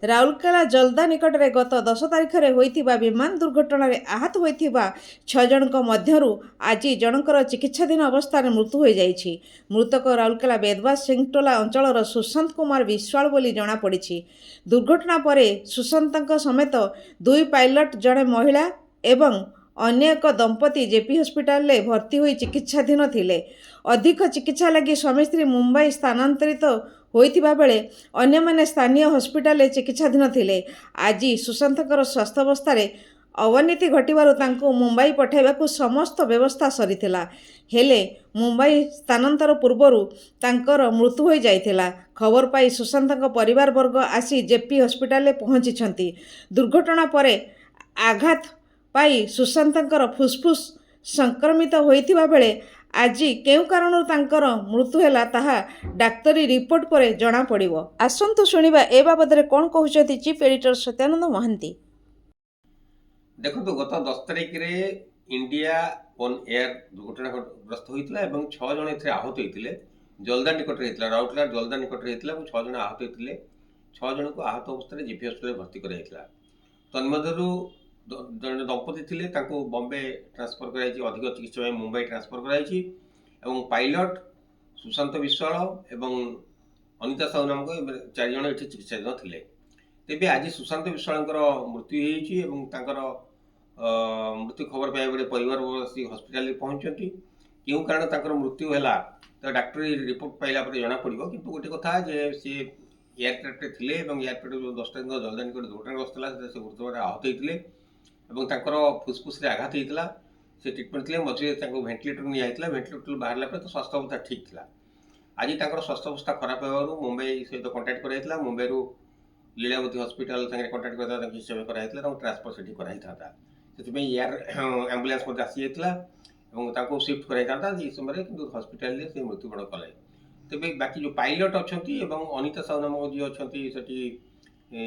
ରାଉରକେଲା ଜଲଦା ନିକଟରେ ଗତ 10 ତାରିଖରେ ହୋଇଥିବା ବିମାନ ଦୁର୍ଘଟଣାରେ ଆହତ ହୋଇଥିବା 6 ଜଣଙ୍କ ମଧ୍ୟରୁ ଆଜି ଜଣଙ୍କର ଚିକିତ୍ସାଧୀନ ଅବସ୍ଥାରେ ମୃତ୍ୟୁ ହୋଇଯାଇଛି। ମୃତକ ରାଉରକେଲା ବେଦବାସ ସିଂଟୋଲା ଅଞ୍ଚଳର ସୁଶାନ୍ତ କୁମାର ବିଶ୍ୱାଳ ବୋଲି ଜଣାପଡ଼ିଛି। ଦୁର୍ଘଟଣା ପରେ ସୁଶାନ୍ତଙ୍କ ସମେତ 2 ପାଇଲଟ, ଜଣେ ମହିଳା ଏବଂ ଅନ୍ୟ ଏକ ଦମ୍ପତି ଜେପି ହସ୍ପିଟାଲରେ ଭର୍ତ୍ତି ହୋଇ ଚିକିତ୍ସାଧୀନ ଥିଲେ। ଅଧିକ ଚିକିତ୍ସା ଲାଗି ସ୍ୱାମୀ ସ୍ତ୍ରୀ ମୁମ୍ବାଇ ସ୍ଥାନାନ୍ତରିତ ହୋଇଥିବା ବେଳେ ଅନ୍ୟମାନେ ସ୍ଥାନୀୟ ହସ୍ପିଟାଲରେ ଚିକିତ୍ସାଧୀନ ଥିଲେ। ଆଜି ସୁଶାନ୍ତଙ୍କର ସ୍ୱାସ୍ଥ୍ୟାବସ୍ଥାରେ ଅବନତି ଘଟିବାରୁ ତାଙ୍କୁ ମୁମ୍ବାଇ ପଠାଇବାକୁ ସମସ୍ତ ବ୍ୟବସ୍ଥା ସରିଥିଲା। ହେଲେ ମୁମ୍ବାଇ ସ୍ଥାନାନ୍ତର ପୂର୍ବରୁ ତାଙ୍କର ମୃତ୍ୟୁ ହୋଇଯାଇଥିଲା। ଖବର ପାଇ ସୁଶାନ୍ତଙ୍କ ପରିବାରବର୍ଗ ଆସି ଜେପି ହସ୍ପିଟାଲରେ ପହଞ୍ଚିଛନ୍ତି। ଦୁର୍ଘଟଣା ପରେ ଆଘାତ ପାଇ ସୁଶାନ୍ତଙ୍କର ଫୁସ୍ଫୁସ୍ ସଂକ୍ରମିତ ହୋଇଥିବା ବେଳେ ଆଜି କେଉଁ କାରଣରୁ ତାଙ୍କର ମୃତ୍ୟୁ ହେଲା ତାହା ଡାକ୍ତରୀ ରିପୋର୍ଟ ପରେ ଜଣାପଡ଼ିବ। ଆସନ୍ତୁ ଶୁଣିବା ଏ ବାବଦରେ କ'ଣ କହୁଛନ୍ତି ଚିଫ୍ ଏଡିଟର ସତ୍ୟାନନ୍ଦ ମହାନ୍ତି। ଦେଖନ୍ତୁ, ଗତ 10 ତାରିଖରେ ଇଣ୍ଡିଆ ଅନ୍ ଏୟାର ଦୁର୍ଘଟଣାଗ୍ରସ୍ତ ହୋଇଥିଲା ଏବଂ 6 ଜଣ ଏଥିରେ ଆହତ ହୋଇଥିଲେ। ଜଲଦା ନିକଟରେ ହେଇଥିଲା, ରାଉରକେଲା ଜଲଦା ନିକଟରେ ହେଇଥିଲା ଏବଂ 6 ଜଣ ଆହତ ହୋଇଥିଲେ। 6 ଜଣଙ୍କୁ ଆହତ ଅବସ୍ଥାରେ ଜିପି ହସ୍ପିଟାଲରେ ଭର୍ତ୍ତି କରାଯାଇଥିଲା। ତନ୍ମଧ୍ୟରୁ ଜଣେ ଦମ୍ପତି ଥିଲେ, ତାଙ୍କୁ ବମ୍ବେ ଟ୍ରାନ୍ସଫର କରାଯାଇଛି, ଅଧିକ ଚିକିତ୍ସା ପାଇଁ ମୁମ୍ବାଇ ଟ୍ରାନ୍ସଫର କରାଯାଇଛି ଏବଂ ପାଇଲଟ ସୁଶାନ୍ତ ବିଶ୍ୱାଳ ଏବଂ ଅନିତା ସାହୁ ନାମକ 4 ଜଣ ଏଠି ଚିକିତ୍ସାଧୀନ ଥିଲେ। ତେବେ ଆଜି ସୁଶାନ୍ତ ବିଶ୍ୱାଳଙ୍କର ମୃତ୍ୟୁ ହୋଇଯାଇଛି ଏବଂ ତାଙ୍କର ମୃତ୍ୟୁ ଖବର ପାଇବା ବେଳେ ପରିବାର ଆସି ହସ୍ପିଟାଲରେ ପହଞ୍ଚିଛନ୍ତି। କେଉଁ କାରଣ ତାଙ୍କର ମୃତ୍ୟୁ ହେଲା ତ ଡାକ୍ତରୀ ରିପୋର୍ଟ ପାଇଲା ପରେ ଜଣାପଡ଼ିବ। କିନ୍ତୁ ଗୋଟେ କଥା ଯେ ସେ ଏୟାରକ୍ରାଫ୍ଟରେ ଥିଲେ ଏବଂ ଏୟାରକ୍ରାଫ୍ଟ 10 ତାରିଖ ଜଲଦା ନିକଟରେ ଦୁର୍ଘଟଣାଗ୍ରସ୍ତ ହେଲା, ସେଥିରେ ସେ ମୃତ୍ୟୁରେ ଆହତ ହୋଇଥିଲେ ଏବଂ ତାଙ୍କର ଫୁସ୍ଫୁସ୍ରେ ଆଘାତ ହୋଇଥିଲା। ସେ ଟ୍ରିଟମେଣ୍ଟ ଥିଲେ, ମଝିରେ ତାଙ୍କୁ ଭେଣ୍ଟିଲେଟର ନିଆଯାଇଥିଲା। ଭେଣ୍ଟିଲେଟର ବାହାରିଲା ପରେ ତ ସ୍ୱାସ୍ଥ୍ୟ ଅବସ୍ଥା ଠିକ୍ ଥିଲା। ଆଜି ତାଙ୍କର ସ୍ୱାସ୍ଥ୍ୟ ଅବସ୍ଥା ଖରାପ ହେବାରୁ ମୁମ୍ବାଇ ସହିତ କଣ୍ଟାକ୍ଟ କରାଯାଇଥିଲା। ମୁମ୍ବାଇରୁ ଲୀଳାବତୀ ହସ୍ପିଟାଲ ସାଙ୍ଗରେ କଣ୍ଟାକ୍ଟ କରାଯାଇଥିଲା, ତାଙ୍କୁ ଚିକିତ୍ସା କରାଯାଇଥିଲା ଏବଂ ଟ୍ରାନ୍ସଫର ସେଠି କରାଯାଇଥାନ୍ତା। ସେଥିପାଇଁ ଏୟାର ଆମ୍ବୁଲାନ୍ସ ମଧ୍ୟ ଆସିଯାଇଥିଲା ଏବଂ ତାଙ୍କୁ ସିଫ୍ଟ କରାଯାଇଥାନ୍ତା ଏହି ସମୟରେ, କିନ୍ତୁ ହସ୍ପିଟାଲରେ ସେ ମୃତ୍ୟୁବରଣ କଲେ। ତେବେ ବାକି ଯେଉଁ ପାଇଲଟ ଅଛନ୍ତି ଏବଂ ଅନିତା ସାହୁ ନାମକ ଯିଏ ଅଛନ୍ତି, ସେଠି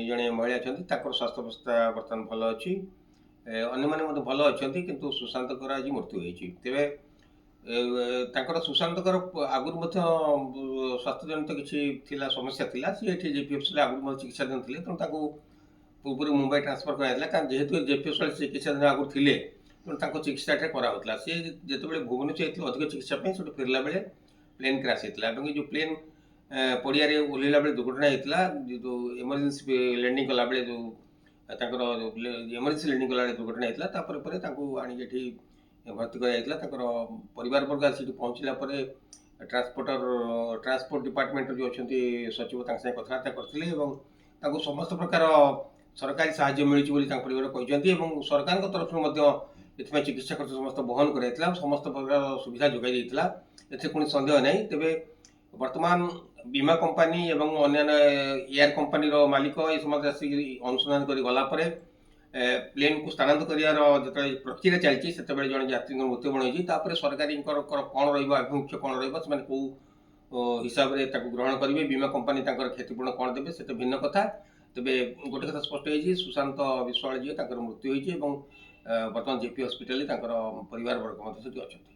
ଜଣେ ମହିଳା ଅଛନ୍ତି, ତାଙ୍କର ସ୍ୱାସ୍ଥ୍ୟ ଅବସ୍ଥା ବର୍ତ୍ତମାନ ଭଲ ଅଛି। ଅନ୍ୟମାନେ ମଧ୍ୟ ଭଲ ଅଛନ୍ତି, କିନ୍ତୁ ସୁଶାନ୍ତଙ୍କର ଆଜି ମୃତ୍ୟୁ ହୋଇଛି। ତେବେ ତାଙ୍କର ସୁଶାନ୍ତଙ୍କର ଆଗରୁ ମଧ୍ୟ ସ୍ୱାସ୍ଥ୍ୟଜନିତ କିଛି ଥିଲା, ସମସ୍ୟା ଥିଲା। ସେ ଏଠି ଜେପି ହସ୍ପିଟାଲରେ ଆଗରୁ ମଧ୍ୟ ଚିକିତ୍ସାଧୀନ ଥିଲେ, ତେଣୁ ତାଙ୍କୁ ପୂର୍ବରୁ ମୁମ୍ବାଇ ଟ୍ରାନ୍ସଫର କରାଯାଇଥିଲା। କାରଣ ଯେହେତୁ ଜେପି ହସ୍ପିଟାଲ ଚିକିତ୍ସାଧୀନ ଆଗରୁ ଥିଲେ, ତେଣୁ ତାଙ୍କ ଚିକିତ୍ସା ଏଠାରେ କରାହେଉଥିଲା। ସେ ଯେତେବେଳେ ଭୁବନେଶ୍ୱର ଯାଇଥିଲେ ଅଧିକ ଚିକିତ୍ସା ପାଇଁ, ସେଠୁ ଫେରିଲା ବେଳେ ପ୍ଲେନ୍ କ୍ରାସ୍ ହେଇଥିଲା ଏବଂ ଏ ଯେଉଁ ପ୍ଲେନ୍ ପଡ଼ିଆରେ ଓହ୍ଲାଇଲା ବେଳେ ଦୁର୍ଘଟଣା ହେଇଥିଲା, ଯେଉଁ ଏମର୍ଜେନ୍ସି ଲ୍ୟାଣ୍ଡିଂ କଲାବେଳେ ଯେଉଁ ତାଙ୍କର ଏମର୍ଜେନ୍ସି ଲ୍ୟାଣ୍ଡିଂ କଲାବେଳେ ଦୁର୍ଘଟଣା ହେଇଥିଲା, ତାପରେ ପରେ ତାଙ୍କୁ ଆଣିକି ଏଠି ଭର୍ତ୍ତି କରାଯାଇଥିଲା। ତାଙ୍କର ପରିବାରବର୍ଗ ଆସି ଏଠି ପହଞ୍ଚିଲା ପରେ ଟ୍ରାନ୍ସପୋର୍ଟ ଡିପାର୍ଟମେଣ୍ଟର ଯେଉଁ ଅଛନ୍ତି ସଚିବ, ତାଙ୍କ ସାଙ୍ଗେ କଥାବାର୍ତ୍ତା କରିଥିଲେ ଏବଂ ତାଙ୍କୁ ସମସ୍ତ ପ୍ରକାର ସରକାରୀ ସାହାଯ୍ୟ ମିଳୁଛି ବୋଲି ତାଙ୍କ ପରିବାର କହିଛନ୍ତି ଏବଂ ସରକାରଙ୍କ ତରଫରୁ ମଧ୍ୟ ଏଥିପାଇଁ ଚିକିତ୍ସା ଖର୍ଚ୍ଚ ସମସ୍ତ ବହନ କରାଯାଇଥିଲା, ସମସ୍ତ ପ୍ରକାର ସୁବିଧା ଯୋଗାଇ ଦେଇଥିଲା। ଏଥିରେ କୌଣସି ସନ୍ଦେହ ନାହିଁ। ତେବେ ବର୍ତ୍ତମାନ ବୀମା କମ୍ପାନୀ ଏବଂ ଅନ୍ୟାନ୍ୟ ଏୟାର କମ୍ପାନୀର ମାଲିକ ଏ ସମସ୍ତେ ଆସିକି ଅନୁସନ୍ଧାନ କରି ଗଲା ପରେ ପ୍ଲେନ୍କୁ ସ୍ଥାନାନ୍ତର କରିବାର ଯେତେବେଳେ ପ୍ରକ୍ରିୟା ଚାଲିଛି, ସେତେବେଳେ ଜଣେ ଯାତ୍ରୀଙ୍କ ମୃତ୍ୟୁବରଣ ହୋଇଛି। ତାପରେ ସରକାରୀଙ୍କର କ'ଣ ରହିବ, ଆଭିମୁଖ୍ୟ କ'ଣ ରହିବ, ସେମାନେ କେଉଁ ହିସାବରେ ତାକୁ ଗ୍ରହଣ କରିବେ, ବୀମା କମ୍ପାନୀ ତାଙ୍କର କ୍ଷତିପୂରଣ କ'ଣ ଦେବେ, ସେଟା ଭିନ୍ନ କଥା। ତେବେ ଗୋଟେ କଥା ସ୍ପଷ୍ଟ ହେଇଛି, ସୁଶାନ୍ତ ବିଶ୍ୱାଳ ଯିଏ, ତାଙ୍କର ମୃତ୍ୟୁ ହୋଇଛି ଏବଂ ବର୍ତ୍ତମାନ ଜେପି ହସ୍ପିଟାଲରେ ତାଙ୍କର ପରିବାରବର୍ଗ ମଧ୍ୟ ସେଠି ଅଛନ୍ତି।